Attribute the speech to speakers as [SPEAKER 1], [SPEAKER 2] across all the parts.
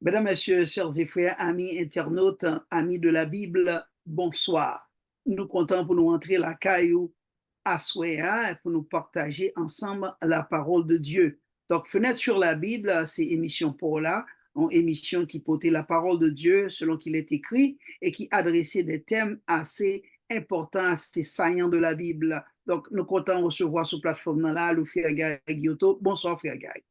[SPEAKER 1] Mesdames, Messieurs, chers et frères, amis internautes, amis de la Bible, bonsoir. Nous comptons pour nous entrer la caillou à Souéa et pour nous partager ensemble la parole de Dieu. Donc, Fenêtre sur la Bible, c'est émission pour là, une émission qui portait la parole de Dieu selon qu'il est écrit et qui adressait des thèmes assez importants, assez saillants de la Bible. Donc, nous comptons recevoir sur plateforme là le frère Gary Gioto. Bonsoir, frère Gary.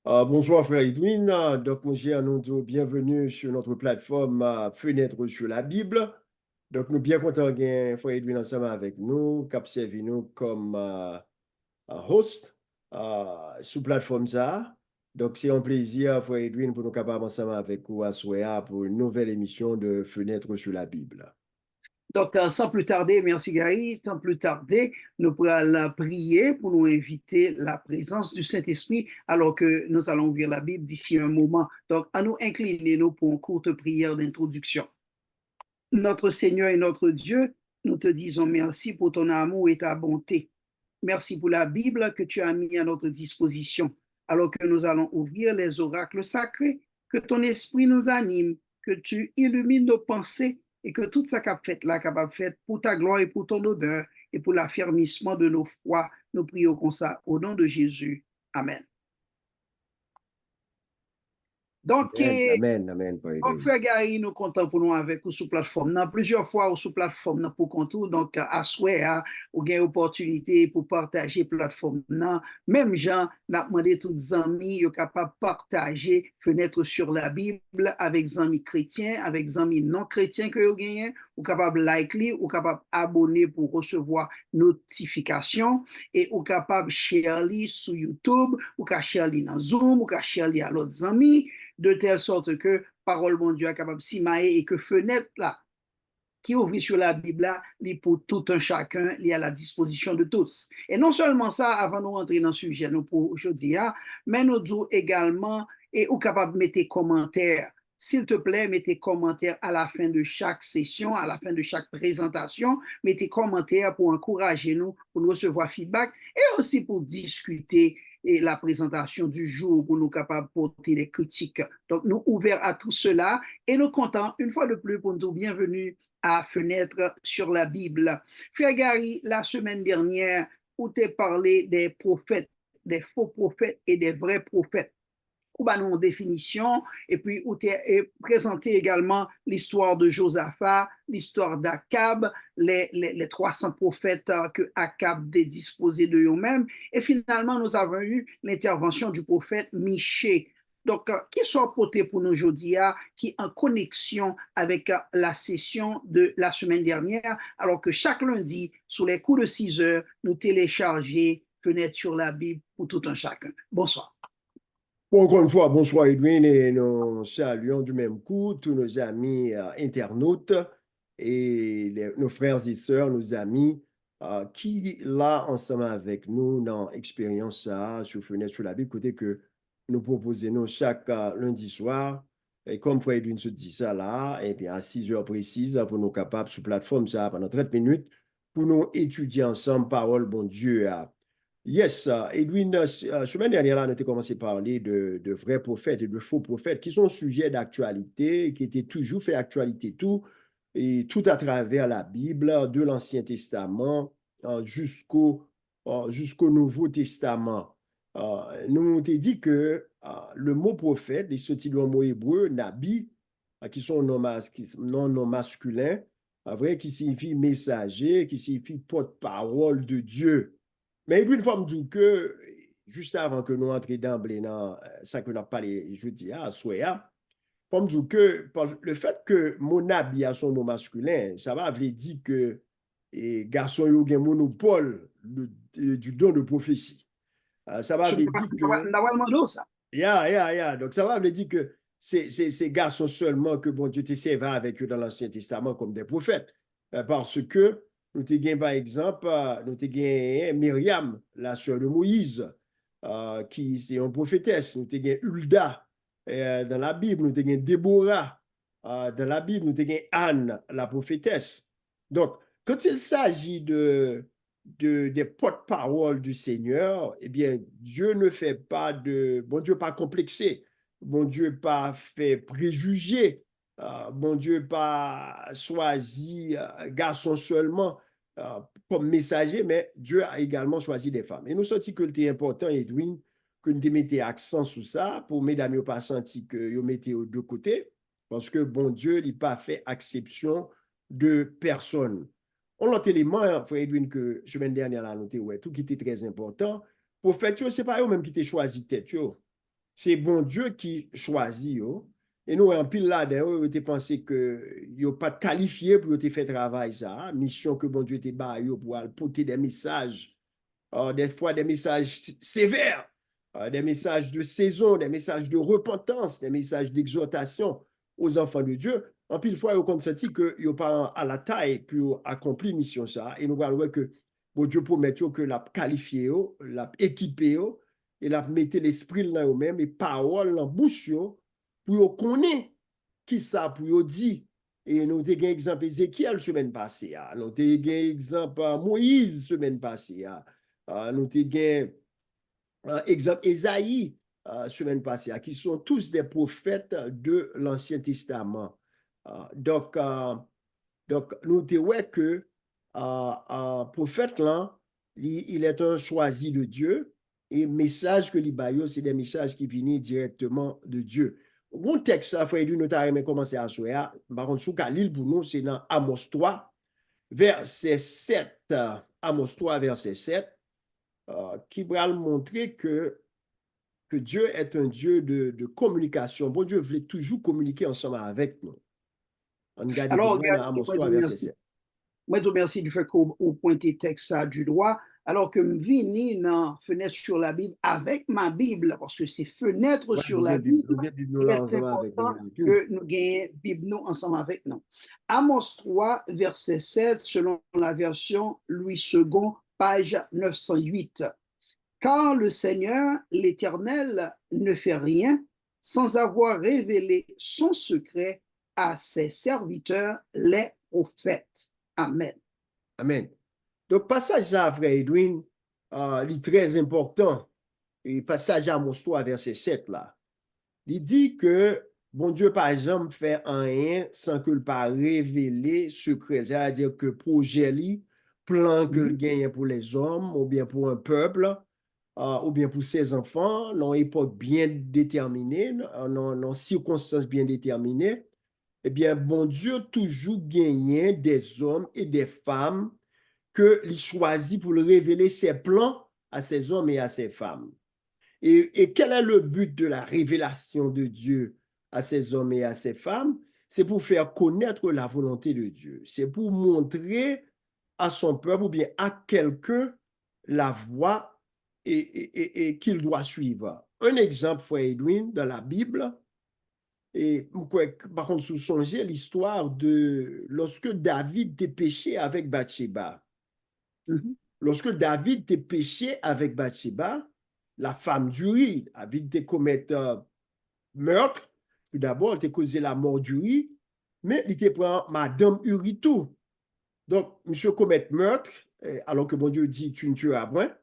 [SPEAKER 2] Bonsoir frère Edwin. Donc, mon cher, nous disons bienvenue sur notre plateforme Fenêtre sur la Bible. Donc, nous bien contents de frère Edwin ensemble avec nous, qui servi nous comme host sur plateforme ça. Donc, c'est un plaisir, frère Edwin, pour nous capables ensemble avec vous à Soya pour une nouvelle émission de Fenêtre sur la Bible.
[SPEAKER 1] Donc, sans plus tarder, merci Gary, sans plus tarder, nous pourrons prier pour nous inviter la présence du Saint-Esprit alors que nous allons ouvrir la Bible d'ici un moment. Donc, à nous incliner nous pour une courte prière d'introduction. Notre Seigneur et notre Dieu, nous te disons merci pour ton amour et ta bonté. Merci pour la Bible que tu as mis à notre disposition alors que nous allons ouvrir les oracles sacrés, que ton esprit nous anime, que tu illumines nos pensées et que toute sa cap fait là, capable faite pour ta gloire et pour ton honneur et pour l'affermissement de nos foi. Nous prions comme ça au nom de Jésus. Amen. Donc,
[SPEAKER 2] Amen, amen, amen, frère
[SPEAKER 1] donc,
[SPEAKER 2] Edwin.
[SPEAKER 1] frère Gary, nous comptons pour nous avec ou sous plateforme. Nan, plusieurs fois ou sous plateforme nan, pour contour. Donc, à souhait, ou gain opportunité pour partager plateforme. Nan. Même gens, n'a demandé tous les amis, yo capable partager fenêtre sur la Bible avec amis chrétiens, avec amis non chrétiens que vous gagnez, ou capable like li, ou capable abonner pour recevoir notification, et ou capable share li sur YouTube, ou ka share li dans Zoom, ou ka share li à l'autre amis, de telle sorte que parole mon Dieu est capable de s'imailler et que fenêtre là qui ouvre sur la Bible là, pour tout un chacun, il est à la disposition de tous. Et non seulement ça, avant de rentrer dans le sujet nous pour aujourd'hui, mais nous disons également, et ou capable de mettre des commentaires. S'il te plaît, mettez commentaires à la fin de chaque session, à la fin de chaque présentation. Mettez commentaires pour encourager nous, pour nous recevoir feedback et aussi pour discuter et la présentation du jour pour nous capables de porter des critiques. Donc, nous ouverts à tout cela et nous comptons une fois de plus pour nous dire bienvenue à Fenêtre sur la Bible. Frère Gary, la semaine dernière, où tu parlé des prophètes, des faux prophètes et des vrais prophètes. Ou bah nous définition et puis où tu présenté également l'histoire de Josaphat, l'histoire d'Akab, les 300 prophètes que Akab a disposé de eux-mêmes et finalement nous avons eu l'intervention du prophète Michée. Donc, qui soit porté pour nous aujourd'hui, qui est en connexion avec la session de la semaine dernière, alors que chaque lundi, sous les coups de 6 heures, nous téléchargeons Fenêtre sur la Bible pour tout un chacun. Bonsoir.
[SPEAKER 2] Bon, encore une fois, bonsoir Edwin et nous saluons du même coup tous nos amis internautes et nos frères et sœurs, nos amis qui là ensemble avec nous dans l'expérience sur Fenêtre sur la Bible, côté que nous proposons chaque lundi soir. Et comme frère Edwin se dit ça là, et bien à 6 heures précises pour nous capables sur plateforme ça pendant 30 minutes pour nous étudier ensemble parole bon Dieu. Yes, Edwin, semaine dernière, là, on a commencé à parler de vrais prophètes et de faux prophètes qui sont sujets d'actualité, qui étaient toujours fait actualité tout, et tout à travers la Bible, de l'Ancien Testament jusqu'au Nouveau Testament. Nous, on t'a dit que le mot prophète, les sorties du mot hébreu, nabi, qui sont non masculins, vrai, qui signifie messager, qui signifie porte-parole de Dieu. Mais une fois, je dis que, juste avant que nous entrions d'emblée dans ça que nous avons parlé jeudi à Soya, comme dire que le fait que mon habit a son nom masculin, ça va veut dire que garçon yo gen monopole du don de prophétie. Ça va veut dire que donc ça va veut dire que c'est garçons seulement que bon Dieu te servi avec eux dans l'Ancien Testament comme des prophètes. Parce que nous avons par exemple, nous avons Myriam, la sœur de Moïse, qui c'est une prophétesse. Nous avons Hulda dans la Bible, nous avons Déborah dans la Bible, nous avons Anne, la prophétesse. Donc, quand il s'agit des porte-parole du Seigneur, eh bien, Dieu ne fait pas de... Bon Dieu pas complexé. bon Dieu pas fait préjugé, bon Dieu pas choisi garçon seulement comme messager, mais Dieu a également choisi des femmes. Et nous senti que c'était important, Edwin, que nous mettions accent sur ça, pour mesdames, n'ont pas senti que vous mettez aux deux côtés, parce que bon Dieu n'a pas fait exception de personne. On l'autre élément, frère Edwin, que semaine dernière, a noté, ouais, tout qui était très important, pour faire, c'est pas eux-mêmes qui t'ont choisi tête, c'est bon Dieu qui choisit, yo. Et nous, en pile là, d'ailleurs, tu pensé que yo pas qualifié pour te faire travail ça, mission que bon Dieu te ba yo pour porter des messages, des fois des messages sévères, des messages de saison, des messages de repentance, des messages d'exhortation aux enfants de Dieu. En pile fois, yo consenti que yo pas à la taille pour accomplir mission ça. Et nous voyons que bon Dieu promet que l'a qualifié, l'a équipé, et l'a mette l'esprit dans eux-mêmes et parole dans bouche pour connaître qui ça pour dire. Et nous avons un exemple Ézéchiel semaine passée, nous avons un exemple Moïse semaine passée, nous avons un exemple Ésaïe semaine passée, qui sont tous des prophètes de l'Ancien Testament. Donc, nous avons que prophète là, il est un choisi de Dieu. Et message que l'Ibayo, c'est des messages qui viennent directement de Dieu. Mon texte, ça, frère, nous avons commencé à jouer. Par contre, sous Khalil, pour nous, c'est dans Amos 3, verset 7. Amos 3, verset 7, qui va montrer que Dieu est un Dieu de communication. Bon Dieu voulait toujours communiquer ensemble avec nous. On regarde
[SPEAKER 1] Alors,
[SPEAKER 2] dans
[SPEAKER 1] regardez,
[SPEAKER 2] Amos
[SPEAKER 1] moi,
[SPEAKER 2] 3,
[SPEAKER 1] je
[SPEAKER 2] verset
[SPEAKER 1] remercie.
[SPEAKER 2] 7.
[SPEAKER 1] Moi, je remercie du fait qu'on pointe texte ça du droit, alors que je vini dans fenêtre sur la Bible avec ma Bible, parce que c'est fenêtre
[SPEAKER 2] Ouais,
[SPEAKER 1] sur la Bible,
[SPEAKER 2] nous avons
[SPEAKER 1] il
[SPEAKER 2] là
[SPEAKER 1] est
[SPEAKER 2] ensemble avec
[SPEAKER 1] important
[SPEAKER 2] nous.
[SPEAKER 1] que nous gagnions Bible nous ensemble avec nous. Amos 3, verset 7, selon la version Louis II, page 908. Car le Seigneur, l'Éternel, ne fait rien sans avoir révélé son secret à ses serviteurs, les prophètes. Amen.
[SPEAKER 2] Amen. Donc, passage là, frère Edwin, il est très important. Et passage à Amos 3, verset 7 là. Il dit que bon Dieu, par exemple, fait rien sans que le pas révéler secret. C'est-à-dire que projet li, plan que le gagne pour les hommes, ou bien pour un peuple, ou bien pour ses enfants, dans une époque bien déterminée, dans circonstances bien déterminées, eh bien, bon Dieu toujours gagne des hommes et des femmes que il choisit pour le révéler ses plans à ces hommes et à ces femmes. Et quel est le but de la révélation de Dieu à ces hommes et à ces femmes? C'est pour faire connaître la volonté de Dieu. C'est pour montrer à son peuple ou bien à quelqu'un la voie et qu'il doit suivre. Un exemple, frère Edwin, dans la Bible, et par contre, vous songez l'histoire de lorsque David était péché avec Bathsheba. Lorsque David était péché avec Bathsheba, la femme d'Uri, David était commis meurtre. Tout d'abord, il était causé la mort d'Uri, mais il était prend Madame Uri tout. Donc, monsieur commet meurtre, alors que bon Dieu dit tu ne tueras point.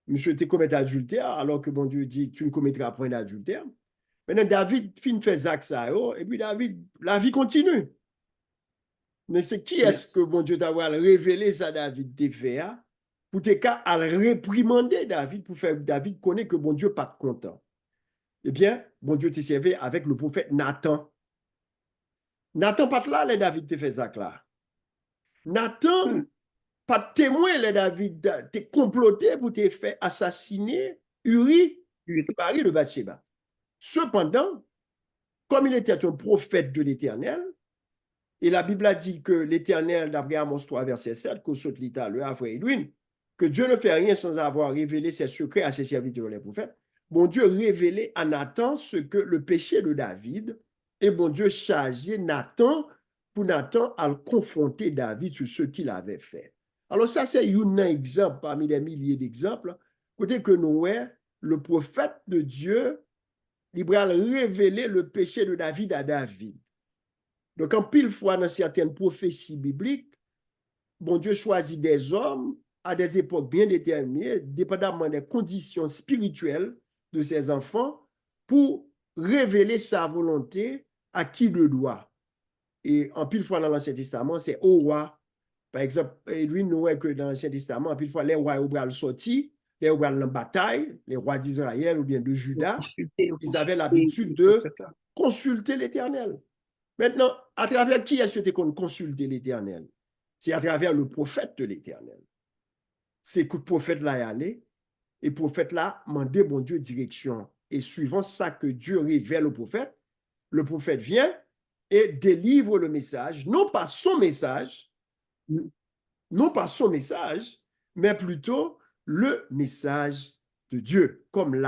[SPEAKER 2] Monsieur était commis adultère, alors que bon Dieu dit tu ne commettras point d'adultère. Maintenant, David fin fait ça, et puis David, la vie continue. Mais c'est qui est-ce que bon Dieu t'a révélé ça, David, t'es fait, pour te cas à réprimander David, pour faire David connaître que bon Dieu pas content. Eh bien, bon Dieu t'est servi avec le prophète Nathan. Nathan pas là, les David te fait ça là. Nathan, pas témoin, les David t'es comploté pour te faire assassiner Uri, le mari de Bathsheba. Cependant, comme il était un prophète de l'Éternel, et la Bible a dit que l'Éternel, d'après Amos 3, verset 7, que saute l'État, le Havre Edwin, que Dieu ne fait rien sans avoir révélé ses secrets à ses serviteurs les prophètes. Bon Dieu révélait à Nathan ce que le péché de David, et bon Dieu chargeait Nathan pour Nathan à confronter David sur ce qu'il avait fait. Alors ça, c'est un exemple parmi des milliers d'exemples. Côté que nous, le prophète de Dieu, il va révéler le péché de David à David. Donc, en pile fois, dans certaines prophéties bibliques, bon Dieu choisit des hommes à des époques bien déterminées, dépendamment des conditions spirituelles de ses enfants, pour révéler sa volonté à qui le doit. Et en pile fois dans l'Ancien Testament, c'est au roi. Par exemple, lui, nous voyons que dans l'Ancien Testament, en pile fois, les rois ont sorti, les rois en bataille, les rois d'Israël ou bien de Juda, ils avaient l'habitude de consulter l'Éternel. Maintenant, à travers qui est-ce qu'on consulte l'Éternel? C'est à travers le prophète de l'Éternel. C'est que le prophète là est allé, et le prophète là demandé bon Dieu direction. Et suivant ça que Dieu révèle au prophète, le prophète vient et délivre le message, non pas son message, mais plutôt le message de Dieu, comme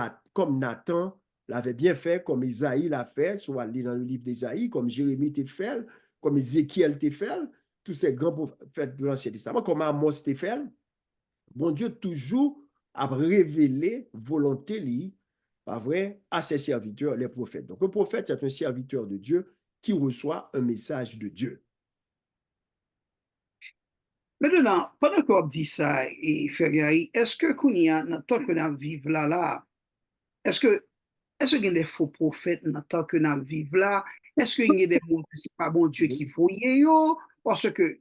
[SPEAKER 2] Nathan l'avait bien fait, comme Isaïe l'a fait, soit dans le livre d'Isaïe, comme Jérémie t'a fait, comme Ézéchiel t'a fait, tous ces grands prophètes de l'Ancien Testament, comme Amos t'a fait. Bon Dieu toujours a révélé volonté li, pas vrai, à ses serviteurs, les prophètes. Donc, le prophète, c'est un serviteur de Dieu qui reçoit un message de Dieu.
[SPEAKER 1] Maintenant, pendant qu'on dit ça, et Fergari, est-ce que tant que nous vivons là, est-ce que il y a des faux prophètes tant que nous vivons là? Est-ce qu'il y a des gens que ce n'est pas bon Dieu qui faut y parce que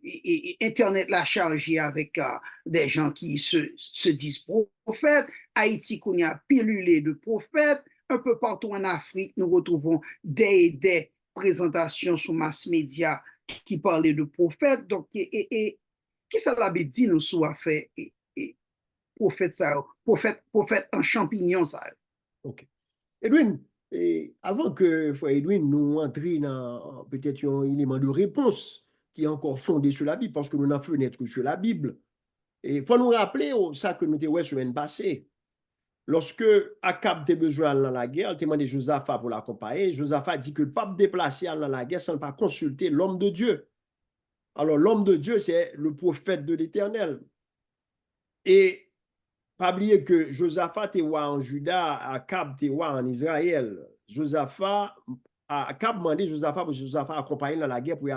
[SPEAKER 1] Internet l'a chargé avec des gens qui se disent prophètes. Haïti, qu'on y a pilulé de prophètes. Un peu partout en Afrique, nous retrouvons des présentations sur mass média qui parlaient de prophètes. Donc, qui ça l'a dit nous soit fait prophète ça, prophète en champignon ça.
[SPEAKER 2] Ok. Edwin, avant que frère Edwin nous entre dans peut-être un élément de réponse qui est encore fondé sur la Bible, parce que nous n'avons fenêtre sur la Bible. Et il faut nous rappeler ça que nous avons vu semaine passée. Lorsque Akab a besoin dans la guerre, il a demandé Josaphat pour l'accompagner. Josaphat dit que le pape déplacé dans la guerre sans pas consulter l'homme de Dieu. Alors, l'homme de Dieu, c'est le prophète de l'Éternel. Et pas oublier que Josaphat était roi en Juda, Akab était roi en Israël. Akab demandé Josaphat pour Josaphat accompagner dans la guerre pour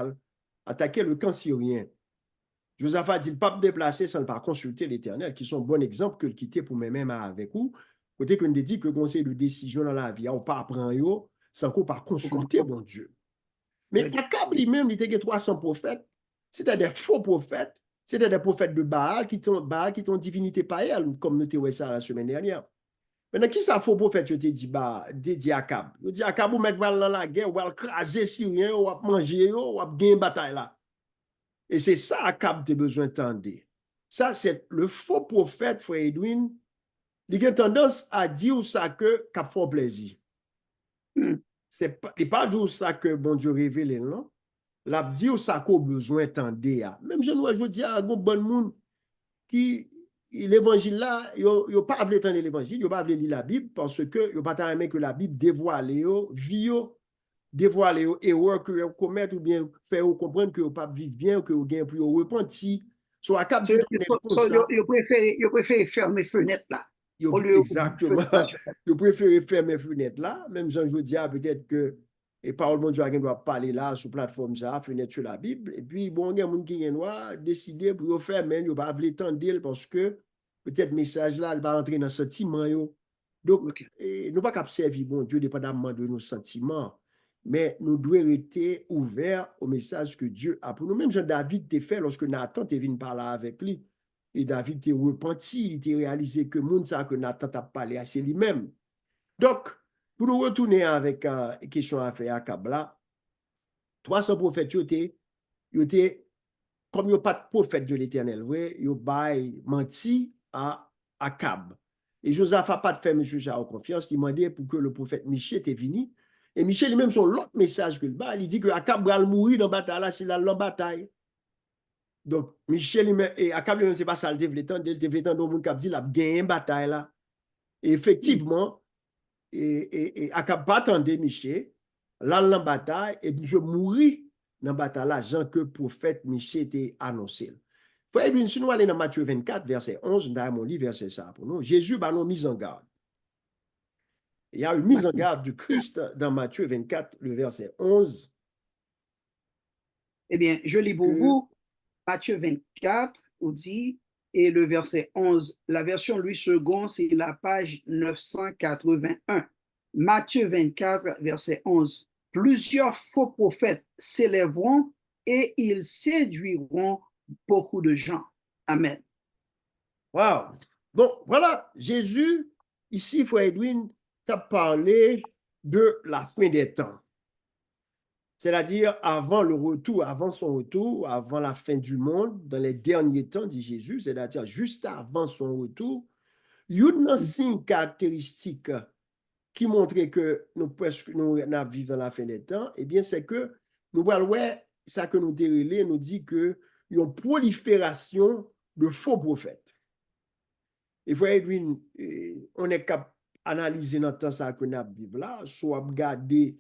[SPEAKER 2] attaquer le camp syrien. Josaphat dit, le pape déplacé sans pas consulter l'Éternel, qui sont bons exemples que le quitter pour même avec vous. Côté qu'on dit que le conseil de décision dans la vie, on pas apprendre sans qu'on pas consulter bon Dieu. Mais Akab lui-même, il était 300 prophètes. C'était des faux prophètes. C'était des prophètes de Baal qui ont divinité païenne, comme nous avons ça la semaine dernière. Maintenant, qui ça faux prophète, je te dis, dédié à Akab? Je dis, Akab, vous mettez dans la guerre, vous allez craser Syrien, vous allez manger, vous allez gagner une bataille là. Et c'est ça Akab a besoin d'entendre. Ça, c'est le faux prophète, frère Edwin. Il a tendance à dire ça que Cap fait plaisir. C'est pas, il pas dire ça que bon Dieu révèle, non? La dit ça qu'on besoin d'entendre. Même je dis à un bon monde qui l'évangile là, il pas voulu entendre l'évangile, il pas voulu lire la Bible parce que il pas aimé que la Bible dévoile vie dévoiler les erreurs que vous commettez ou bien faire comprendre que vous ne pas vivre bien, que vous gagnez pour repentir. Soit à cap,
[SPEAKER 1] vous préférez fermer fenêtre là.
[SPEAKER 2] Exactement. Vous préférez fermer fenêtre là. Même Jean, je dis, peut-être que et parole de Dieu doit parler là sur plateforme ça, fenêtre sur la Bible. Et puis, bon, il y a des gens qui ont décidé pour faire, mais ils ne vont pas l'étendre parce que peut-être le message là, il va entrer dans le sentiment. Donc, nous ne pouvons pas servir bon Dieu dépendamment de nos sentiments. Mais nous devons rester ouverts au message que Dieu a pour nous. Même Jean-David t'a fait lorsque Nathan est venu parler avec lui. Et David t'a repenti, il t'a réalisé que le monde sait que Nathan t'a parlé à lui-même. Donc, pour nous retourner avec une question à faire à Kabla, 300 prophètes, ils étaient comme ils n'ont pas de prophète de l'Éternel, ils ont menti à Akab. Et Josaphat n'a pas de faire M. Jao confiance, il demandait pour que le prophète Michée était venu. Et Michel lui-même, son l'autre message que le bas, il dit que Akab va mourir dans la bataille, là, c'est la bataille. Donc, Michel lui-même, et Akab lui-même, c'est pas ça, il devait temps, dans le monde dit, il a gagné une bataille là. Et effectivement, et Akab pas attendre Michel, là, dans la bataille, et je mouris dans la bataille là, Jean que le prophète Michel était annoncé. Frère Edwin, si nous allons dans Matthieu 24, verset 11, dans mon livre, verset ça pour nous, Jésus va nous mise en garde. Il y a une mise en garde du Christ dans Matthieu 24, le verset 11.
[SPEAKER 1] Eh bien, je lis pour vous Matthieu 24, où dit, et le verset 11, la version Louis II, c'est la page 981. Matthieu 24, verset 11. Plusieurs faux prophètes s'élèveront et ils séduiront beaucoup de gens. Amen.
[SPEAKER 2] Wow. Donc, voilà, Jésus, ici, frère Edwin, t'a parlé de la fin des temps. C'est-à-dire avant le retour, avant son retour, avant la fin du monde, dans les derniers temps, dit Jésus, c'est-à-dire juste avant son retour, il y a un signe caractéristique qui montrait que nous vivons dans la fin des temps, eh bien, c'est que nous voyons ça que nous dérélé, nous dit que il y a une prolifération de faux prophètes. Et vous voyez, Edwin, on est capable d'analyser dans le temps ça que nous vivons là, soit regarder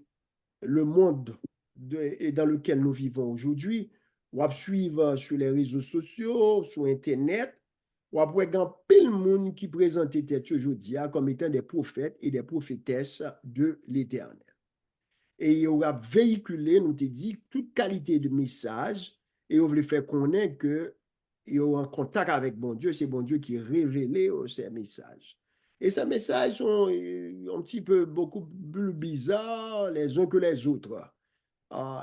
[SPEAKER 2] le monde dans lequel nous vivons aujourd'hui, ou suivre sur les réseaux sociaux, sur Internet, ou après, il y a plein de monde qui présente aujourd'hui comme étant des prophètes et des prophétesses de l'Éternel. Et il y aura véhiculé, nous te dit, toute qualité de message, et on veut faire connaître que il y aura un contact avec bon Dieu, c'est bon Dieu qui révèle ces messages. Et ces messages sont un petit peu beaucoup plus bizarres les uns que les autres.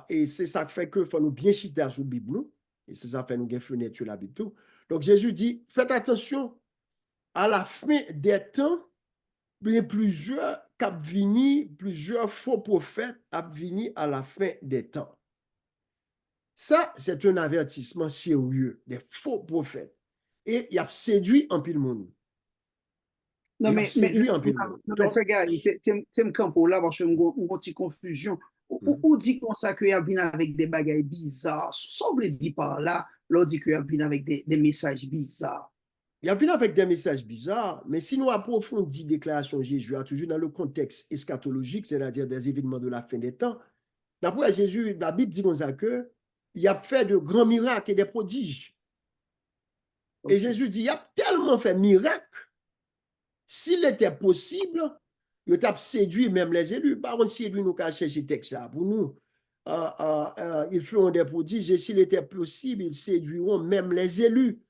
[SPEAKER 2] Et c'est ça qui fait qu'il faut nous bien chiter sur la Bible, nous. Et c'est ça qui fait nous bien fenêtre sur la Bible. Tout. Donc Jésus dit, faites attention, à la fin des temps, bien plusieurs plusieurs faux prophètes ont venu à la fin des temps. Ça, c'est un avertissement sérieux, des faux prophètes. Et il a séduit un peu le monde.
[SPEAKER 1] Non,
[SPEAKER 2] Il a
[SPEAKER 1] mais,
[SPEAKER 2] séduit un peu le monde.
[SPEAKER 1] non, mais
[SPEAKER 2] Donc,
[SPEAKER 1] frère Gary, tu me campo là parce que j'ai une petite confusion. Ou dit comme ça qu'il y a venu avec des bagages bizarres. Ça veut dire par là, l'on dit qu'il y a venu avec des messages bizarres.
[SPEAKER 2] il a venu avec des messages bizarres, mais si nous approfondissons la déclaration de Jésus, toujours dans le contexte eschatologique, c'est-à-dire des événements de la fin des temps, d'après Jésus, la Bible dit comme ça que il a fait de grands miracles et des prodiges. Et Jésus dit, il a tellement fait miracles, s'il était possible, il a séduit même les élus. Par contre, si nous avons cherché texte pour nous, ils feront des prodiges, et s'il était possible, ils séduiront même les élus.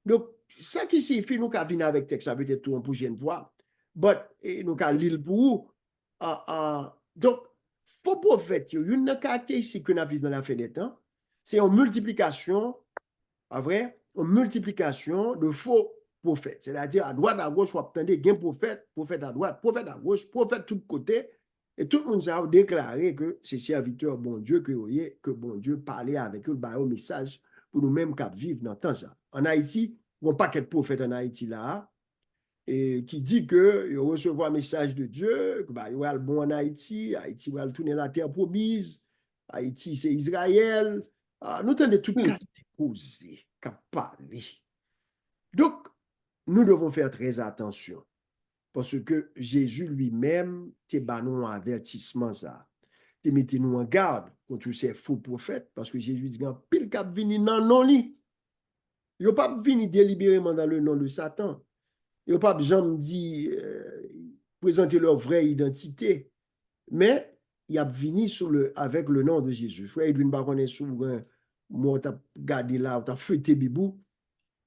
[SPEAKER 2] Donc, ça qui signifie nous avons venir avec texte, ça veut dire tout en prochaine fois. Mais nous avons l'île pour donc, faux prophète, il y a une caractéristique que nous avons dans la fin des temps, c'est une multiplication, une multiplication de faux prophètes. C'est-à-dire, à droite, à gauche, vous attendez, il y a un prophète, prophète à droite, prophète à gauche, prophète de tous côtés. Et tout le monde a déclaré que c'est serviteur bon Dieu que bon Dieu parlait avec eux, un message pour nous-mêmes qui vivons dans le temps. Ça. En Haïti, il y a un paquet de prophètes en Haïti là, et qui dit que il recevoir un message de Dieu, que il y a le bon en Haïti, Haïti va tourner la terre promise, Haïti c'est Israël. Nous entendons toutes qualités posées, qui parler. Donc, nous devons faire très attention. Parce que Jésus lui-même, te banon un avertissement ça. Te mettez nous en garde contre ces faux prophètes. Parce que Jésus dit, pile cap vini nan non li. Yo pas vini délibérément dans le nom de Satan. Yo pas jamais dit présenter leur vraie identité. Mais il a vini avec le nom de Jésus. Frère Edwin Baronnet souvent, moi, t'as gardé là, t'as feuilleté Bibou.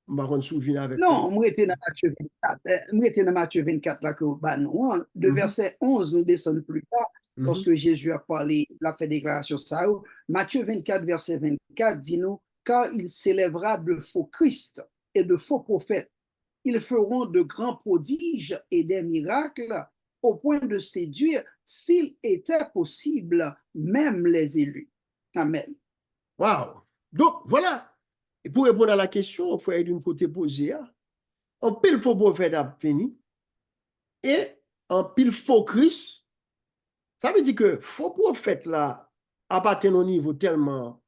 [SPEAKER 2] Baron souvient avec
[SPEAKER 1] non, moi, j'étais dans Matthieu 24. Moi, j'étais dans Matthieu 24, là, que nous, de verset 11, nous descendons plus tard, lorsque Jésus a parlé, il a fait déclaration ça. Matthieu 24, verset 24, dit nous, car il s'élèvera de faux Christ et de faux prophètes. Ils feront de grands prodiges et des miracles au point de séduire, s'il était possible, même les élus. Amen.
[SPEAKER 2] Wow! Donc, voilà. Et pour répondre à la question, il faut être d'une côté posé. Un pile faux prophète a fini. Et un pile faux Christ. Ça veut dire que faux prophète là appartient au niveau tellement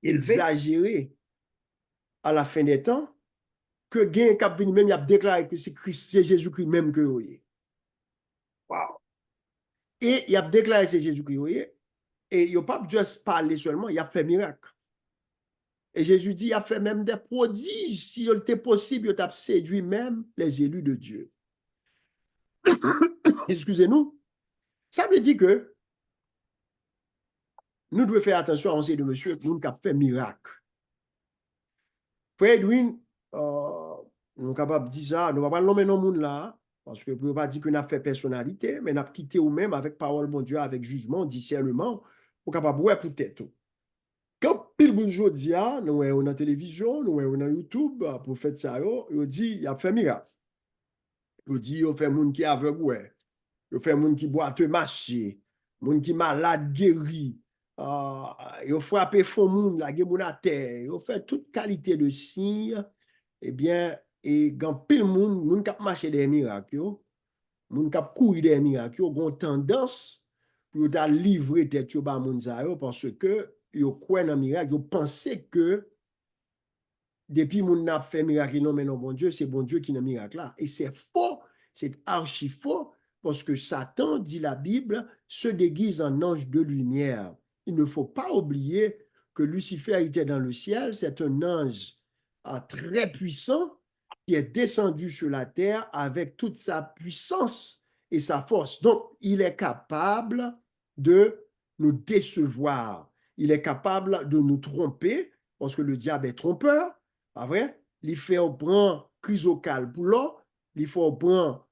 [SPEAKER 2] exagéré à la fin des temps que gain cap venu même il a déclaré que c'est Christ, c'est Jésus-Christ même que vous voyez.
[SPEAKER 1] Wow.
[SPEAKER 2] Et il a déclaré que c'est Jésus-Christ, vous voyez. Et il n'a pas juste parlé seulement, il a fait miracle. Et Jésus dit, il a fait même des prodiges. Si il était possible, il a séduit même les élus de Dieu. Excusez-nous. Ça veut dire que nous devons faire attention à ces de monsieur nous qui a fait miracle. Frère Edwin, nous sommes capables de dire ça, nous ne pouvons pas nommer nos monde là. Parce que pour ne pas dire qu'on a fait personnalité, mais on a quitté ou même avec parole, bon Dieu, avec jugement, discernement, pour capable ouais pour tête. Quand pile bon jodi a, nous on dans télévision, nous on dans YouTube, pour faire ça yo dit il a fait miracle. Yo dit yo fait moun qui aveugle ouais. Yo fait moun qui boiteux marcher, moun qui malade guéri. Yo frappé fond moun la gen moun à terre. Yo fait toute qualité de signe. Eh bien, et quand pile moun k'ap marcher des miracles yo, moun k'ap courir des miracles yo, gon tendance pour ta livrer tête yo ba moun sa yo parce que yo croit dans miracle, yo pensé que depuis moun n'a fait miracle non mais non bon Dieu, c'est bon Dieu qui n'a miracle là et c'est faux, c'est archi faux parce que Satan dit la Bible se déguise en ange de lumière. Il ne faut pas oublier que Lucifer était dans le ciel, c'est un ange très puissant qui est descendu sur la terre avec toute sa puissance et sa force. Donc, il est capable de nous décevoir. Il est capable de nous tromper parce que le diable est trompeur. Pas vrai? Il fait prendre chrysocale pour l'or, il faut prendre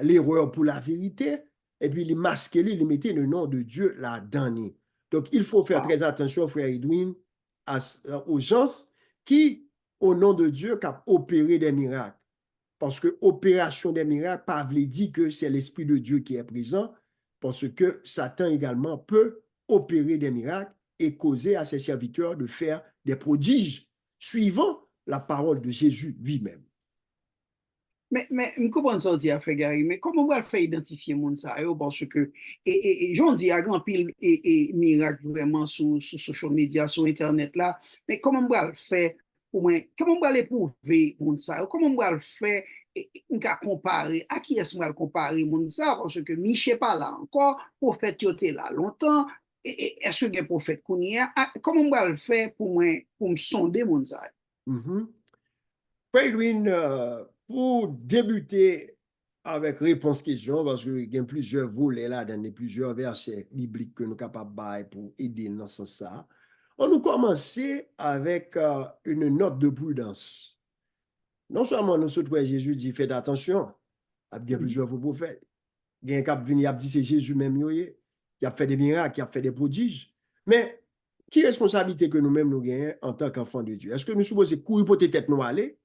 [SPEAKER 2] l'erreur pour la vérité, et puis il masque, il mettait le nom de Dieu là-dedans. Donc, il faut faire très attention, frère Edwin, aux gens qui, au nom de Dieu, ont opéré des miracles. Parce que opération des miracles, Pavel dit que c'est l'Esprit de Dieu qui est présent, parce que Satan également peut opérer des miracles et causer à ses serviteurs de faire des prodiges suivant la parole de Jésus lui-même.
[SPEAKER 1] Mais je comprends ça, Frère Gary, mais comment on va faire identifier moun sa yo? Parce que, j'en dis, il y a grand pile et miracle vraiment sur social media, sur Internet là, mais comment on va le faire pour moi? Comment on va l'éprouver moun sa yo? Comment on va le faire? On va comparer, à qui est-ce qu'on va le comparer moun sa? Parce que Michel pas là encore, prophète yote là longtemps, est-ce que prophète Kounia? Comment on va le faire pour moi, pour me sonder moun sa yo?
[SPEAKER 2] Frère Edwin, pour débuter avec réponse question, parce qu'il y a plusieurs volets là, dans plusieurs versets bibliques que nous sommes capables de pour aider dans ce sens. On nous commencer avec une note de prudence. Non seulement nous sommes Jésus dit faites attention, il y a plusieurs faux prophètes. Il y a un cap venu, il a dit c'est Jésus même, il a fait des miracles, il a fait des prodiges. Mais qui est responsabilité que nous-mêmes nous gagnons en tant qu'enfants de Dieu? Est-ce que nous supposons courir pour tête nous aller?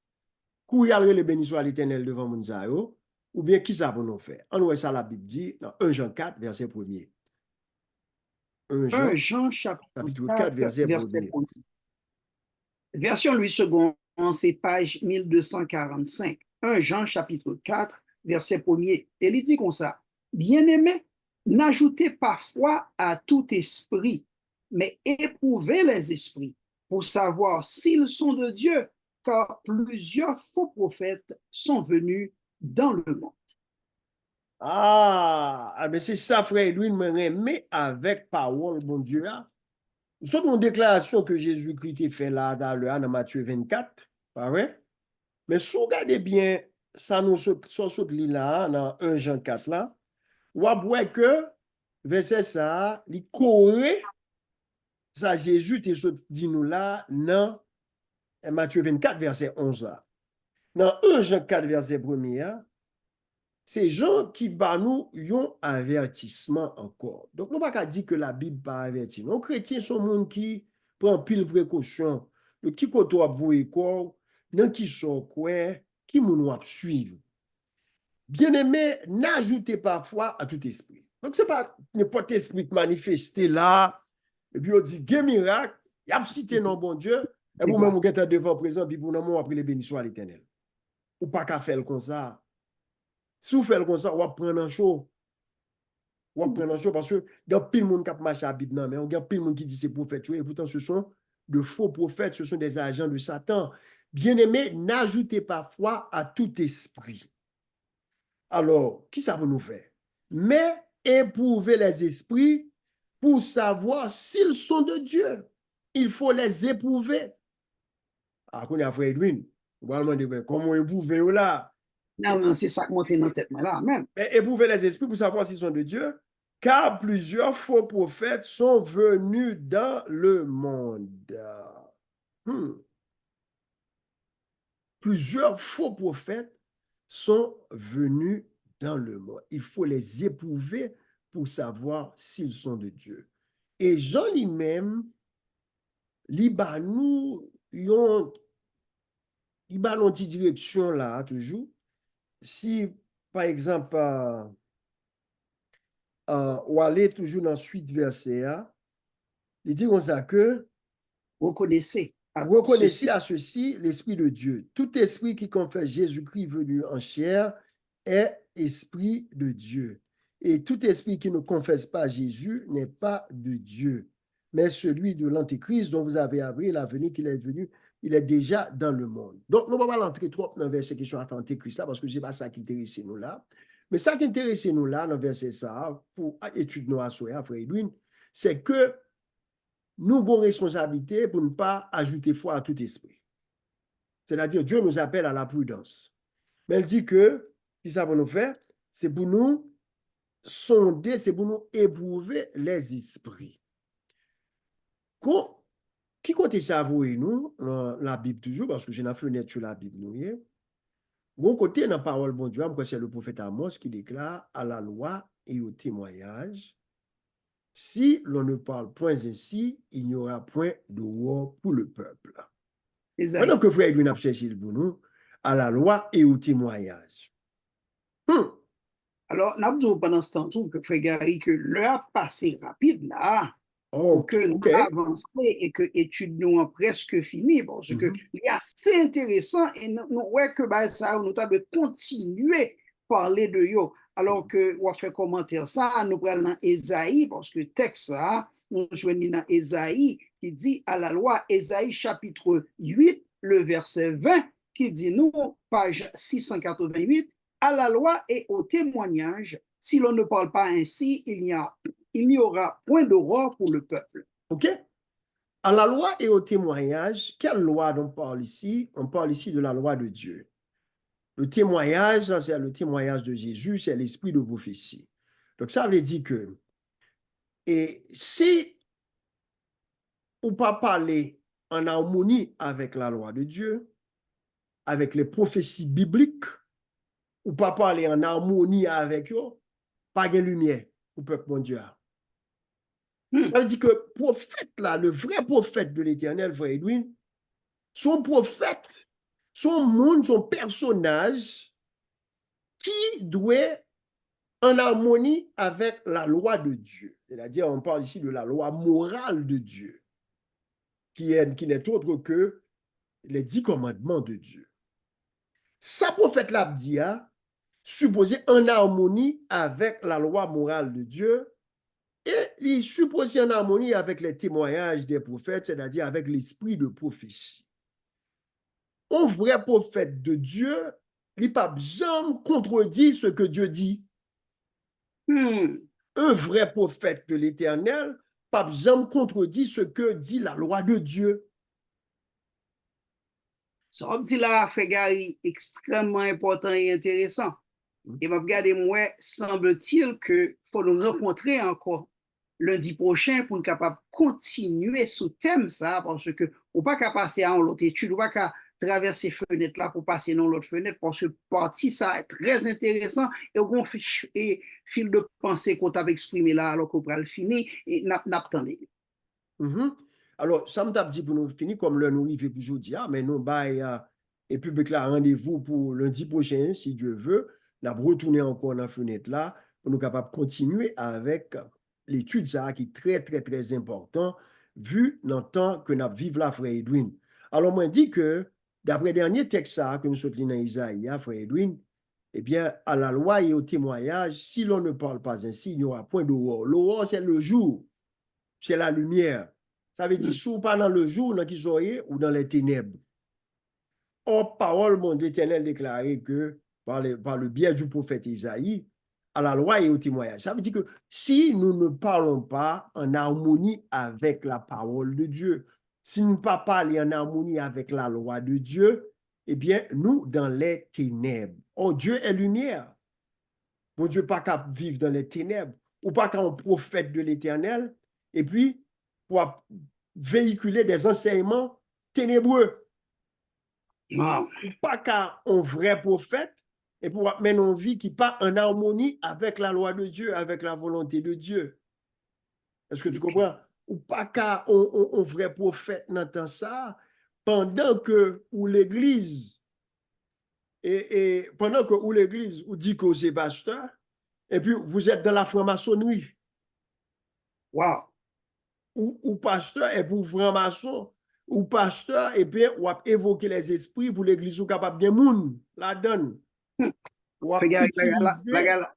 [SPEAKER 2] Courir le béni soit l'Éternel devant Mounzayo, ou bien qui ça pour nous faire? On voit ça la Bible dit dans 1 Jean 4, verset 1er.
[SPEAKER 1] 1 Jean chapitre 4, verset 1er. Version Louis II, c'est page 1245. 1 Jean chapitre 4, verset 1er. Et il dit comme ça, bien-aimés, n'ajoutez pas foi à tout esprit, mais éprouvez les esprits pour savoir s'ils sont de Dieu, car plusieurs faux prophètes sont venus dans le monde.
[SPEAKER 2] Mais c'est ça, frère Edwin, mais avec parole, bon Dieu, là. Nous sommes une déclaration que Jésus-Christ fait là, dans Matthieu 24, pas vrai? Mais si vous regardez bien, ça nous saute là, dans 1 Jean 4 là, on voit que, verset ça, il corrige ça Jésus te dit nous là, dans Matthieu 24, verset 11 là. Dans 1 Jean 4, verset 1er, c'est gens qui bat nous un avertissement encore. Donc, nous ne pouvons pas dire que la Bible pas averti. Les chrétiens sont des gens qui prennent pile précaution, qui côtoient vous et quoi, qui sont quoi, qui nous suivre. Bien-aimé, n'ajoutez pas foi à tout esprit. Donc, ce n'est pas n'importe esprit qui manifeste là, et puis on dit, il y a un miracle, il y a cité non bon Dieu, et vous-même, vous êtes devant présent, puis vous n'avez pas les bénissions à l'Éternel. Ou pas qu'à faire comme ça. Si vous faites comme ça, vous prenez un show. Vous prenez un show parce que il y a pile de monde qui marche à Bible, mais il y a pile de monde qui dit c'est prophète. Et pourtant, ce sont de faux prophètes, ce sont des agents de Satan. Bien-aimés, n'ajoutez pas foi à tout esprit. Alors, qui ça va nous faire? Mais éprouvez les esprits pour savoir s'ils sont de Dieu. Il faut les éprouver. Ah, qu'on a frère Edwin. Comment éprouver là?
[SPEAKER 1] Non, c'est ça qui monte dans la tête, là, même.
[SPEAKER 2] Éprouvez les esprits pour savoir s'ils sont de Dieu, car plusieurs faux prophètes sont venus dans le monde. Plusieurs faux prophètes sont venus dans le monde. Il faut les éprouver pour savoir s'ils sont de Dieu. Et Jean lui-même, il bat nous, il bat une petite direction là, toujours. Si, par exemple, ou aller toujours dans la suite verset A, il dit comme ça que
[SPEAKER 1] Reconnaissez à
[SPEAKER 2] reconnaissez
[SPEAKER 1] ceci.
[SPEAKER 2] à ceci l'Esprit de Dieu. Tout esprit qui confesse Jésus-Christ venu en chair est esprit de Dieu. Et tout esprit qui ne confesse pas Jésus n'est pas de Dieu, mais celui de l'Antéchrist dont vous avez appris la venue qu'il est venu, il est déjà dans le monde. Donc, nous ne pouvons pas l'entrer trop dans le verset qui sont à Antéchrist là, parce que ce n'est pas ça qui intéresse nous là. Mais ça qui intéresse nous là, dans le verset ça, pour étudier nous à Frère Edwin, c'est que nous avons responsabilité pour ne pas ajouter foi à tout esprit. C'est-à-dire, Dieu nous appelle à la prudence. Mais il dit que, ce ça va nous faire, c'est pour nous sonder, c'est pour nous éprouver les esprits. Qui compte ça pour nous, dans la Bible toujours, parce que j'ai une fenêtre sur la Bible, nous, bon côté, dans la parole de Dieu, c'est le prophète Amos qui déclare à la loi et au témoignage, si l'on ne parle point ainsi, il n'y aura point de roi pour le peuple. Maintenant que frère Edwin a cherché pour nous, à la loi et au témoignage.
[SPEAKER 1] Alors, nous avons dit pendant ce temps que frère Gary, que l'heure passée rapide là, pour que nous avancions et que l'étude nous a presque fini, parce que il est assez intéressant et nous voyons que ça, nous avons continuer à parler de yo. Alors que on fait commentaire ça, nous prenons dans Ésaïe, parce que le texte ça, nous joignons dans Ésaïe qui dit à la loi, Ésaïe chapitre 8, le verset 20, qui dit nous, page 688, à la loi et au témoignage, si l'on ne parle pas ainsi, il n'y aura point d'aurore pour le peuple.
[SPEAKER 2] OK? À la loi et au témoignage, quelle loi on parle ici? On parle ici de la loi de Dieu. Le témoignage, c'est le témoignage de Jésus, c'est l'esprit de prophétie. Donc, ça veut dire que, et si on ne pas parler en harmonie avec la loi de Dieu, avec les prophéties bibliques, ou pas parler en harmonie avec eux, pas de lumière au peuple mondial. Ça veut dire que prophète là, le vrai prophète de l'Éternel, frère Edwin, son prophète, son monde, son personnage qui doit en harmonie avec la loi de Dieu. C'est-à-dire, on parle ici de la loi morale de Dieu, qui n'est autre que les 10 commandements de Dieu. Sa prophète là dit, supposé en harmonie avec la loi morale de Dieu, et il est supposé en harmonie avec les témoignages des prophètes, c'est-à-dire avec l'esprit de prophétie. Un vrai prophète de Dieu, il n'a pas jamais contredit ce que Dieu dit. Un vrai prophète de l'Éternel, pas jamais contredit ce que dit la loi de Dieu.
[SPEAKER 1] Ça on dit là, frère Gary, extrêmement important et intéressant. Et regardez, moi, semble-t-il que faut nous rencontrer encore lundi prochain pour nous capable continuer sous thème ça, parce que on pas qu'à passer à l'autre étude, on pas qu'à traverser fenêtre là pour passer dans l'autre fenêtre, parce que partie ça est très intéressant et on fait fil de pensée qu'on t'a exprimé là alors qu'on va le finir et n'attendez.
[SPEAKER 2] Alors, ça me dit pour nous finir comme le nous arrive pour aujourd'hui, mais nous et public là rendez-vous pour lundi prochain si Dieu veut. Nous allons retourner encore dans la fenêtre là pour nous capables continuer avec l'étude ça qui est très très très important vu dans le temps que nous vivons là, frère Edwin. Alors, moi, je dis que d'après le dernier texte ça, que nous sommes dans Isaïe, frère Edwin, eh bien, à la loi et au témoignage, si l'on ne parle pas ainsi, il n'y aura point d'aurore. L'aurore, c'est le jour, c'est la lumière. Ça veut dire, soit pas dans le jour, dans qui soyez, ou dans les ténèbres. Or, parole, mon Éternel déclaré que, par le biais du prophète Isaïe, à la loi et au témoignage. Ça veut dire que si nous ne parlons pas en harmonie avec la parole de Dieu, si nous ne parlons pas en harmonie avec la loi de Dieu, eh bien, nous, dans les ténèbres. Oh, Dieu est lumière. Mon Dieu, pas qu'à vivre dans les ténèbres, ou pas qu'à un prophète de l'Éternel, et puis, pour véhiculer des enseignements ténébreux.
[SPEAKER 1] Wow.
[SPEAKER 2] Pas qu'à un vrai prophète et pour mener une vie qui pas en harmonie avec la loi de Dieu, avec la volonté de Dieu. Est-ce que tu comprends? Ou pas qu'un on vrai prophète n'entend ça pendant que ou l'église et pendant que ou l'église ou dit que c'est pasteur et puis vous êtes dans la franc-maçonnerie
[SPEAKER 1] Wow.
[SPEAKER 2] ou pasteur et pour franc-maçon ou pasteur et puis ou a évoqué les esprits pour l'église ou capable de monde la donne ou a
[SPEAKER 1] Bagay
[SPEAKER 2] utiliser
[SPEAKER 1] la grave.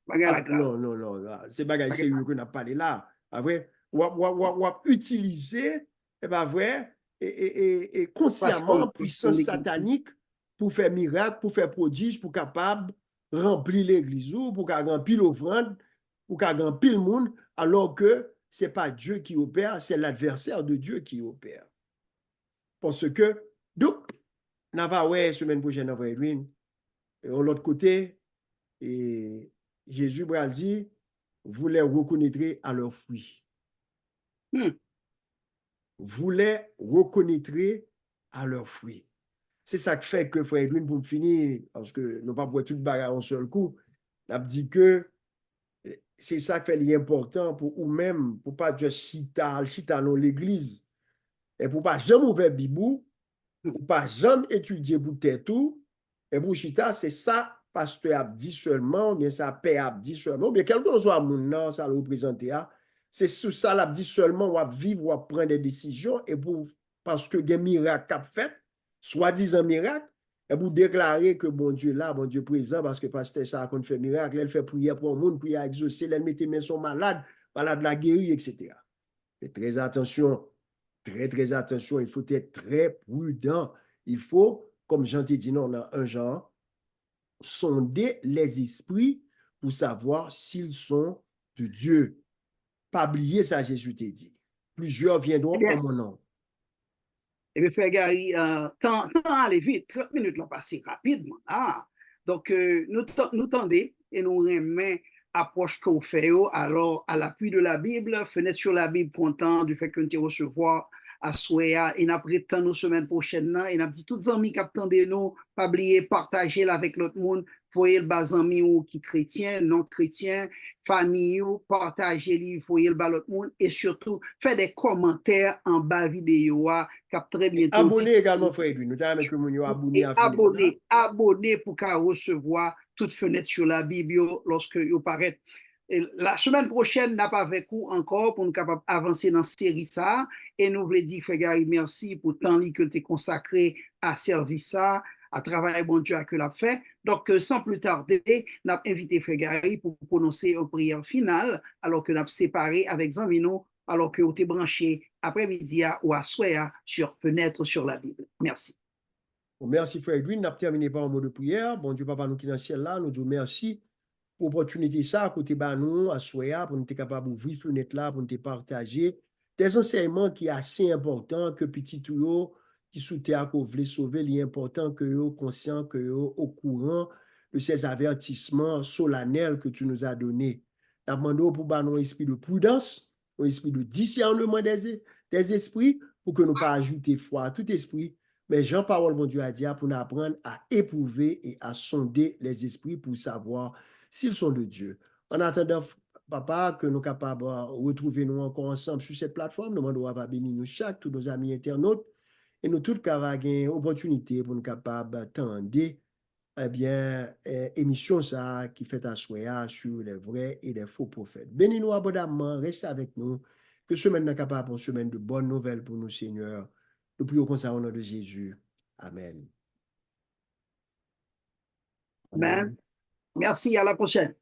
[SPEAKER 1] Bagay la grave.
[SPEAKER 2] non, non, non, c'est bagay sérieux qu'on a parlé là. Après, ou utiliser, et pas vrai, et consciemment,
[SPEAKER 1] Plateforme.
[SPEAKER 2] puissance satanique pour faire miracle, pour faire prodige, pour capable remplir l'église ou pour remplir l'offrande, pour remplir le monde, alors que c'est pas Dieu qui opère, c'est l'adversaire de Dieu qui opère. Parce que, donc, on va ouais, semaine prochaine, on va Edwin, et de l'autre côté, et Jésus a dit, vous les reconnaîtrez à leurs fruits. Vous les reconnaîtrez à leurs fruits. C'est ça qui fait que, frère Edwin, pour finir, parce que nous ne pouvons pas tout bagarre en seul coup, on a dit que c'est ça qui fait l'important pour vous-même, pour ne pas juste chita dans l'église, et pour ne pas jamais ouvrir Bibou, pour ne pas jamais étudier pour tout, et pour chita, c'est ça pasteur a dit seulement, mais ça père a dit seulement, mais quel que soit mon nom, ça le représente, c'est sous ça l'a dit seulement, on va vivre, on va prendre des décisions, et pour, parce que des miracles a fait, soi-disant miracle, et pour déclarer que bon Dieu là, bon Dieu présent, parce que pasteur ça qu'on fait miracle, elle fait prière pour le monde, prière exaucer, elle met mes sont malades, malade la guérir, etc. Faites très attention, très attention, il faut être très prudent. Il faut, comme Jean t'ai dit, non, on a un genre, sonder les esprits pour savoir s'ils sont de Dieu. Pas oublier ça, Jésus t'a dit. Plusieurs
[SPEAKER 1] Eh
[SPEAKER 2] viendront en
[SPEAKER 1] bien,
[SPEAKER 2] mon nom.
[SPEAKER 1] Frère Gary, temps aller vite, 30 minutes l'ont passé rapidement. Ah. Donc, nous tendez et nous remet approche qu'on fait alors à l'appui de la Bible, fenêtre sur la Bible, content du fait que nous recevoir à Soya et après tant nos semaines prochaines et n'a dit toutes amis qui attendent nous pas oublier partager avec l'autre monde voyez le bas amis ou qui chrétien non chrétien famille ou partager lui voyez le bas l'autre monde et surtout faire des commentaires en bas vidéo cap très bientôt
[SPEAKER 2] Abonnez également, frère Edwin. Nous avons que nous abonné
[SPEAKER 1] et
[SPEAKER 2] à fenêtre là.
[SPEAKER 1] abonner pour qu'à recevoir toute fenêtre sur la Bible lorsque vous paraît. Et la semaine prochaine, n'a pas avec vous encore pour nous capables d'avancer dans la série ça. Et nous voulons dire, Frère Gary, merci pour le temps que tu es consacré à servir ça, à travailler bon Dieu que l'a fait. Donc, sans plus tarder, nous avons invité Frère Gary pour prononcer une prière finale, alors que nous avons séparé avec Zamino, alors que vous êtes branché après-midi ou à soir sur Fenêtre sur la Bible. Merci.
[SPEAKER 2] Bon, merci, frère Edwin. Nous avons terminé par un mot de prière. Bon Dieu, papa, nous qui dans le ciel là, nous disons merci pour l'opportunité ça, côté bah nous, à Soya, pour nous être capable d'ouvrir fenêtre là, pour nous partager des enseignements qui sont assez importants que petit tuyau qui sous terre qu'on voulait sauver, il est important que vous conscient que vous au courant de ces avertissements solennels que tu nous as donnés. Nous demandons pour bah, nous un esprit de prudence, un esprit de discernement des esprits, pour que nous pas ajouter foi à tout esprit. Mais Jean-Paul, mon Dieu, a dit pour nous apprendre à éprouver et à sonder les esprits pour savoir s'ils sont de Dieu. En attendant, papa, que nous sommes capables de retrouver nous encore ensemble sur cette plateforme, nous demandons à bénir nous chaque, tous nos amis internautes, et nous tous capables une opportunité pour nous capables d'attendre, eh bien, émission ça qui fait asseoir sur les vrais et les faux prophètes. Bénis-nous abondamment, restez avec nous, que semaine n'est capable, une semaine de bonnes nouvelles pour nous, Seigneur. Nous prions comme ça au nom de Jésus. Amen.
[SPEAKER 1] Amen. Merci, à la prochaine.